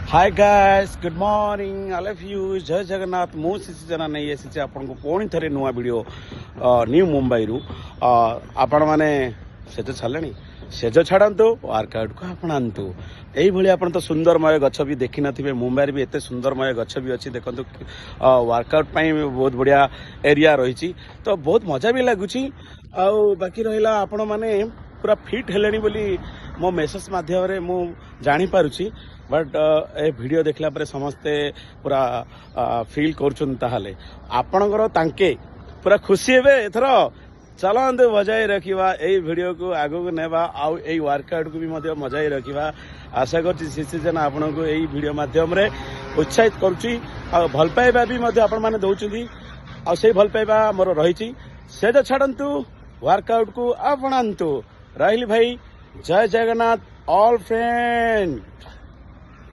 Hi guys good morning I love you जय जगन्नाथ मु शिशि जना नहीं आसी आपको पुणी थे नुआ वीडियो न्यू मुंबई रु आपण मैंने सेज छाड़े सेज छाड़ू वर्कआउट को आपणातु यही आप तो सुंदरमय गछ भी देखी नथिबे मुंबई भी एते सुंदरमय गछ भी अच्छी देखो वर्कआउट बहुत बढ़िया एरिया रही तो बहुत मजा भी लगुच बाकी रहा आपण मैंने पूरा फिट हेले बोली मो मेसेज माध्यम मु जानी पारुछि बट ए वीडियो देखला पर समस्ते पूरा फील कर आपणकर तांके पूरा खुशी हे एथर चलते बजाय रखा यही वीडियो को आगू को नेबा आउ यही वर्कआउट को भी मजाई रखा आशा कर आपन को यही वीडियो माध्यम रे उत्साहित करुच्ची भल पाइबा भी आपण मैंने दौरान आई भल पाइबा मोर रही से छाड़ू वर्कआउट को आपणातु रही भाई जय जगन्नाथ ऑल फ्रेंड।